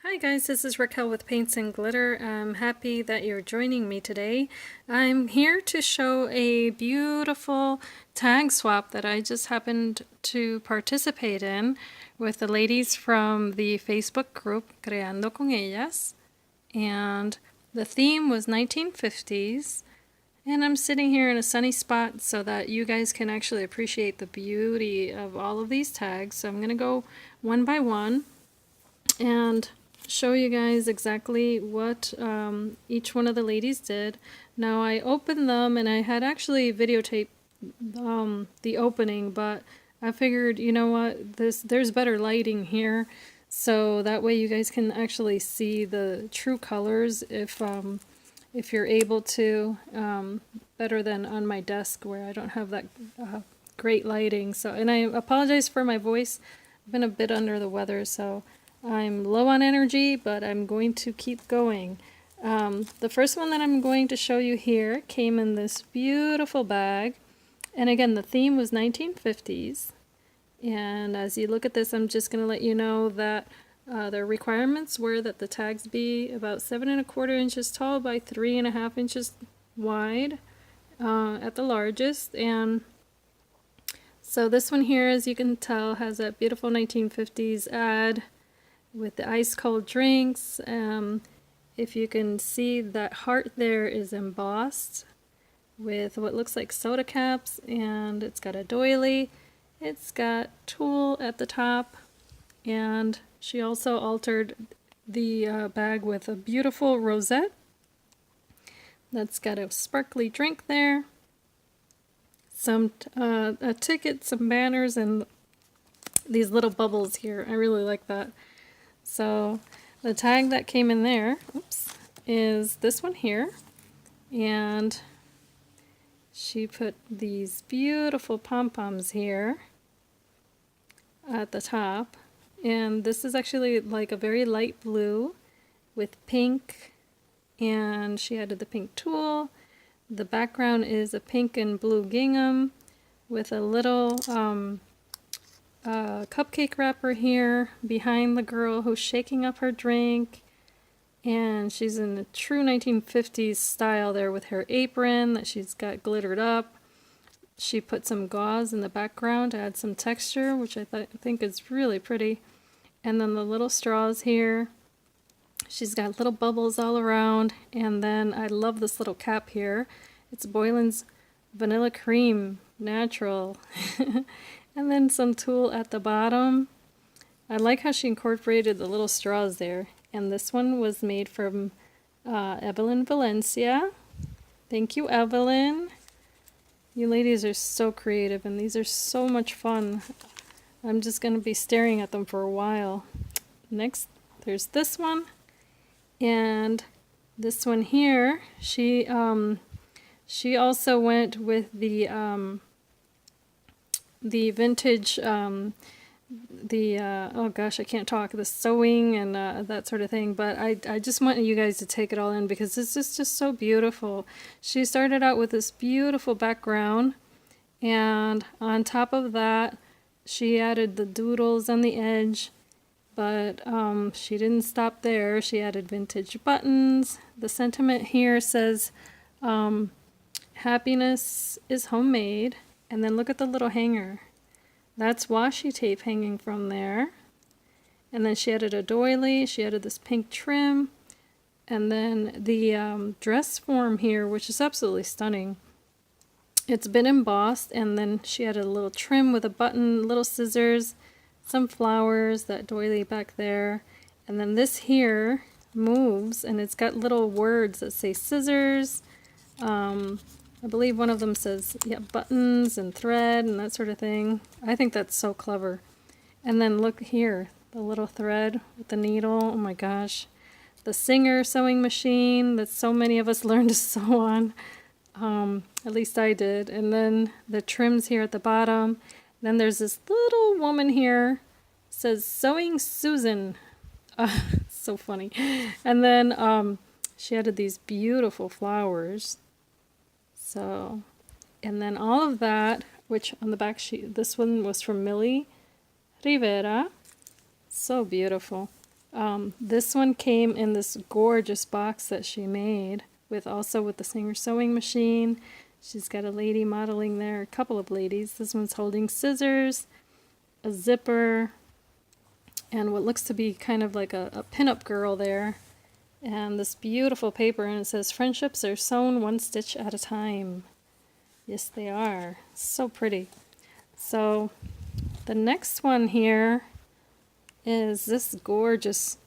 Hi guys, this is Raquel with Paints and Glitter. I'm happy that you're joining me today. I'm here to show a beautiful tag swap that I just happened to participate in with the ladies from the Facebook group Creando Con Ellas. And the theme was 1950s. And I'm sitting here in a sunny spot so that you guys can actually appreciate the beauty of all of these tags. So I'm going to go one by one and show you guys exactly what each one of the ladies did. Now I opened them and I had actually videotaped the opening, but I figured, you know what, there's better lighting here, so that way you guys can actually see the true colors if you're able to, better than on my desk where I don't have that great lighting. So, and I apologize for my voice. I've been a bit under the weather, so I'm low on energy, but I'm going to keep going. The first one that I'm going to show you here came in this beautiful bag. And again, the theme was 1950s. And as you look at this, I'm just going to let you know that the requirements were that the tags be about 7¼ inches tall by 3½ inches wide at the largest. And so this one here, as you can tell, has that beautiful 1950s ad with the ice cold drinks. If you can see, that heart there is embossed with what looks like soda caps, and it's got a doily, it's got tulle at the top, and she also altered the bag with a beautiful rosette that's got a sparkly drink there, some a ticket, some banners, and these little bubbles here. I really like that. So the tag that came in there, oops, is this one here, and she put these beautiful pom-poms here at the top, and this is actually like a very light blue with pink, and she added the pink tulle. The background is a pink and blue gingham with a little cupcake wrapper here behind the girl who's shaking up her drink, and she's in a true 1950s style there with her apron that she's got glittered up. She put some gauze in the background to add some texture, which I think is really pretty. And then the little straws here, she's got little bubbles all around. And then I love this little cap here. It's Boylan's Vanilla Cream Natural. And then some tulle at the bottom. I like how she incorporated the little straws there. And this one was made from Evelyn Valencia. Thank you, Evelyn. You ladies are so creative, and these are so much fun. I'm just going to be staring at them for a while. Next, there's this one. And this one here, she also went with the vintage, oh gosh, I can't talk, the sewing and that sort of thing, but I just want you guys to take it all in because this is just so beautiful. She started out with this beautiful background, and on top of that she added the doodles on the edge, but she didn't stop there. She added vintage buttons. The sentiment here says happiness is homemade, and then look at the little hanger. That's washi tape hanging from there. And then she added a doily, she added this pink trim, and then the dress form here, which is absolutely stunning. It's been embossed, and then she added a little trim with a button, little scissors, some flowers, that doily back there. And then this here moves, and it's got little words that say scissors. I believe one of them says, yeah, buttons and thread and that sort of thing. I think that's so clever. And then look here, the little thread with the needle. Oh my gosh. The Singer sewing machine that so many of us learned to sew on. At least I did. And then the trims here at the bottom. Then there's this little woman here. It says Sewing Susan. So funny. And then she added these beautiful flowers. So, and then all of that, which on the back sheet, this one was from Millie Rivera. So beautiful. This one came in this gorgeous box that she made, with the Singer sewing machine. She's got a lady modeling there, a couple of ladies. This one's holding scissors, a zipper, and what looks to be kind of like a pinup girl there. And this beautiful paper, and it says, "Friendships are sewn one stitch at a time." Yes, they are. So pretty. So the next one here is this gorgeous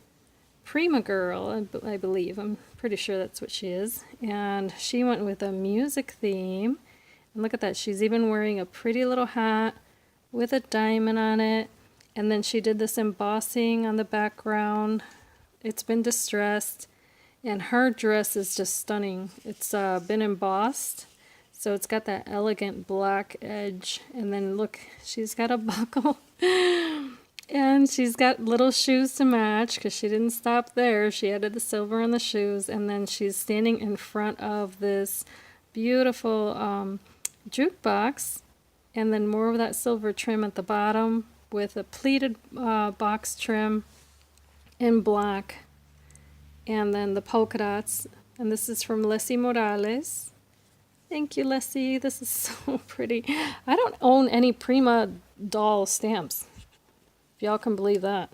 Prima girl, I believe. I'm pretty sure that's what she is. And she went with a music theme. And look at that. She's even wearing a pretty little hat with a diamond on it. And then she did this embossing on the background. It's been distressed. And her dress is just stunning. It's been embossed. So it's got that elegant black edge. And then look, she's got a buckle. And she's got little shoes to match because she didn't stop there. She added the silver on the shoes. And then she's standing in front of this beautiful jukebox. And then more of that silver trim at the bottom with a pleated box trim in black. And then the polka dots. And this is from Leslie Morales. Thank you, Leslie. This is so pretty. I don't own any Prima doll stamps, if y'all can believe that.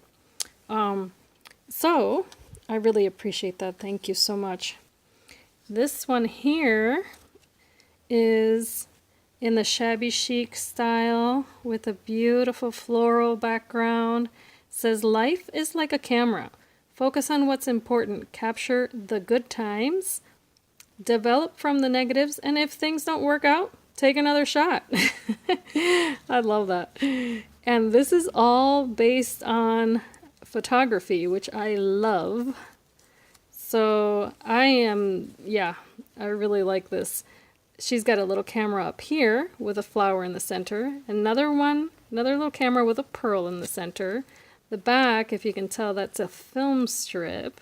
So I really appreciate that. Thank you so much. This one here is in the shabby chic style with a beautiful floral background. It says, "Life is like a camera. Focus on what's important. Capture the good times. Develop from the negatives. And if things don't work out, take another shot." I love that. And this is all based on photography, which I love. So I really like this. She's got a little camera up here with a flower in the center. Another little camera with a pearl in the center. The back, if you can tell, that's a film strip.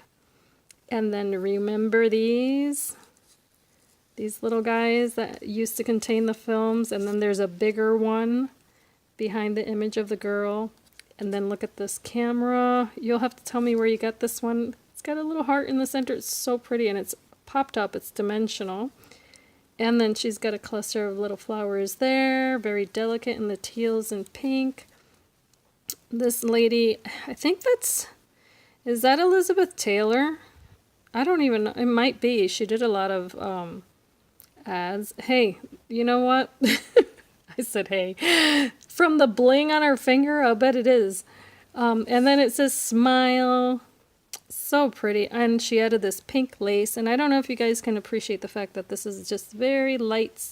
And then remember these little guys that used to contain the films. And then there's a bigger one behind the image of the girl. And then look at this camera. You'll have to tell me where you got this one. It's got a little heart in the center. It's so pretty, and it's popped up. It's dimensional. And then she's got a cluster of little flowers there, very delicate in the teals and pink. This lady, I think is that Elizabeth Taylor? I don't even know. It might be. She did a lot of ads. Hey, you know what? I said, hey. From the bling on her finger, I'll bet it is. And then it says smile. So pretty. And she added this pink lace. And I don't know if you guys can appreciate the fact that this is just very light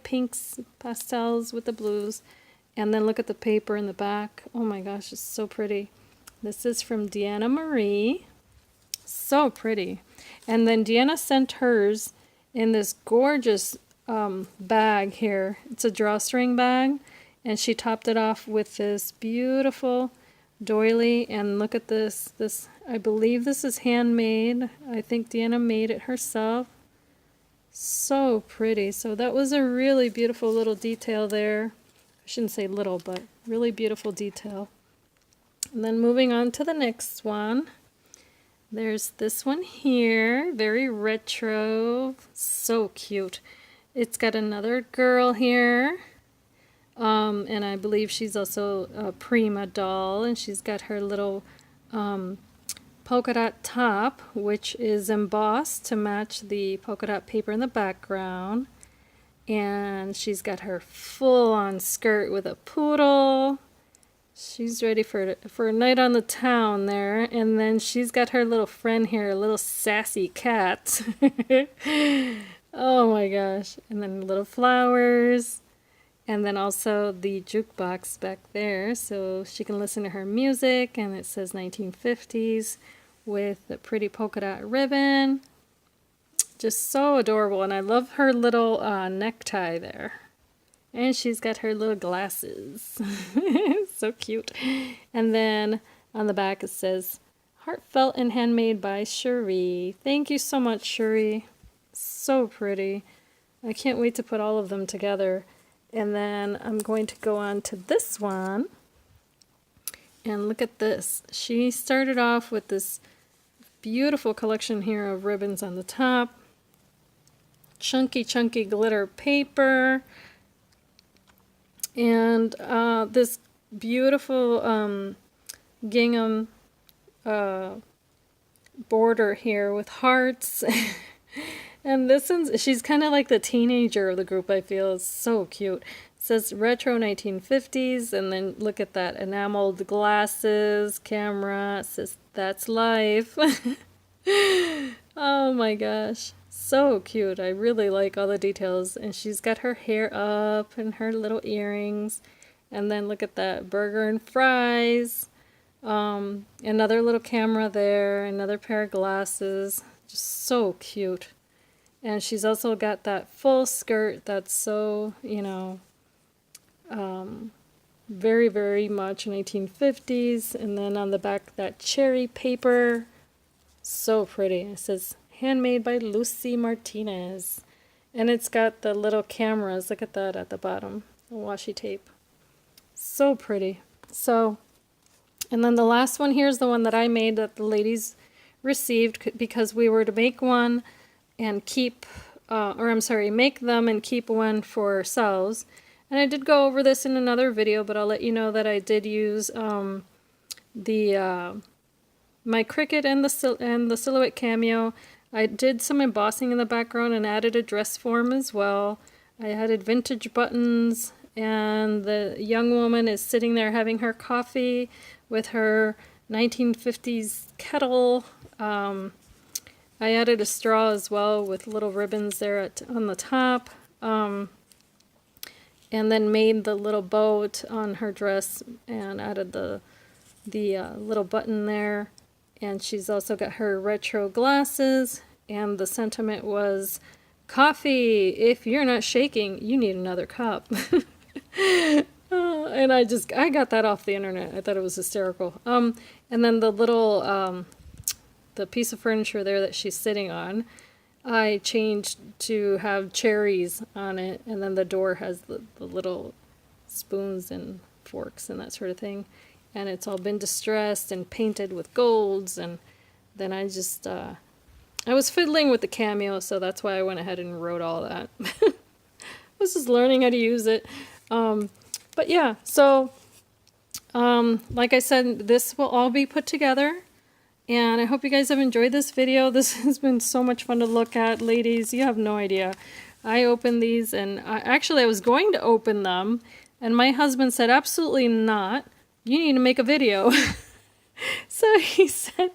pinks, pastels with the blues. And then look at the paper in the back. Oh my gosh, it's so pretty. This is from Deanna Marie. So pretty. And then Deanna sent hers in this gorgeous bag here. It's a drawstring bag, and she topped it off with this beautiful doily. And look at this. I believe this is handmade. I think Deanna made it herself. So pretty. So that was a really beautiful little detail there. I shouldn't say little, but really beautiful detail. And then moving on to the next one. There's this one here, very retro, so cute. It's got another girl here, and I believe she's also a Prima doll, and she's got her little polka dot top, which is embossed to match the polka dot paper in the background. And she's got her full-on skirt with a poodle. She's ready for a night on the town there. And then she's got her little friend here, a little sassy cat. Oh my gosh. And then little flowers. And then also the jukebox back there, so she can listen to her music. And it says 1950s with the pretty polka dot ribbon. Just so adorable. And I love her little necktie there. And she's got her little glasses. So cute. And then on the back it says, "Heartfelt and handmade by Cherie." Thank you so much, Cherie. So pretty. I can't wait to put all of them together. And then I'm going to go on to this one. And look at this. She started off with this beautiful collection here of ribbons on the top. Chunky glitter paper. And this beautiful gingham border here with hearts. And this one's, she's kind of like the teenager of the group, I feel. It's so cute. It says retro 1950s, and then look at that enameled glasses, camera. It says that's life. Oh my gosh. So cute. I really like all the details. And she's got her hair up and her little earrings. And then look at that burger and fries. Another little camera there, another pair of glasses. Just so cute. And she's also got that full skirt that's so, you know, very, very much 1950s. And then on the back, that cherry paper. So pretty. It says, handmade by Lucy Martinez. And it's got the little cameras. Look at that at the bottom. The washi tape. So pretty. So, and then the last one here is the one that I made that the ladies received because we were to make one and keep, make them and keep one for ourselves. And I did go over this in another video, but I'll let you know that I did use my Cricut and the Silhouette Cameo. I did some embossing in the background and added a dress form as well. I added vintage buttons, and the young woman is sitting there having her coffee with her 1950s kettle. I added a straw as well with little ribbons there on the top, and then made the little bow on her dress and added the little button there. And she's also got her retro glasses, and the sentiment was, coffee, if you're not shaking, you need another cup. And I got that off the internet. I thought it was hysterical. And then the little the piece of furniture there that she's sitting on, I changed to have cherries on it, and then the door has the little spoons and forks and that sort of thing. And it's all been distressed and painted with golds, and then I just, I was fiddling with the Cameo, so that's why I went ahead and wrote all that. I was just learning how to use it. But yeah, so, like I said, this will all be put together. And I hope you guys have enjoyed this video. This has been so much fun to look at, ladies. You have no idea. I opened these, and actually I was going to open them, and my husband said, absolutely not. You need to make a video. So he said,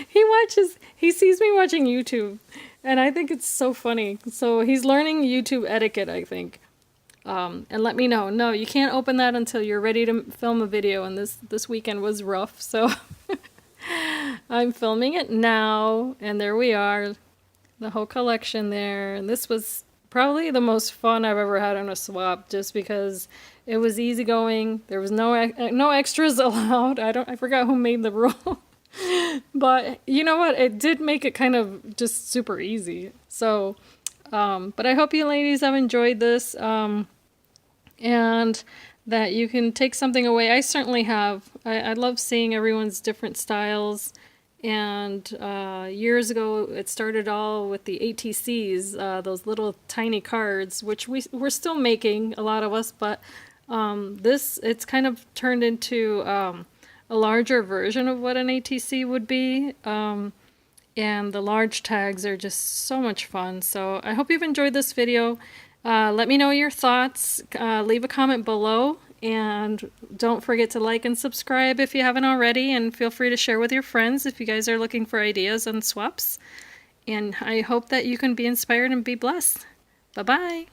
he sees me watching YouTube, and I think it's so funny. So he's learning YouTube etiquette, I think. And let me know. No, you can't open that until you're ready to film a video, and this weekend was rough, so... I'm filming it now, and there we are, the whole collection there. And this was probably the most fun I've ever had on a swap, just because it was easygoing. There was no extras allowed. I forgot who made the rule. But you know what? It did make it kind of just super easy. So, but I hope you ladies have enjoyed this, and that you can take something away. I certainly have. I love seeing everyone's different styles. And years ago, it started all with the ATCs, those little tiny cards, which we're still making, a lot of us, but it's kind of turned into a larger version of what an ATC would be. And the large tags are just so much fun. So I hope you've enjoyed this video. Let me know your thoughts. Leave a comment below. And don't forget to like and subscribe if you haven't already. And feel free to share with your friends if you guys are looking for ideas on swaps. And I hope that you can be inspired and be blessed. Bye-bye.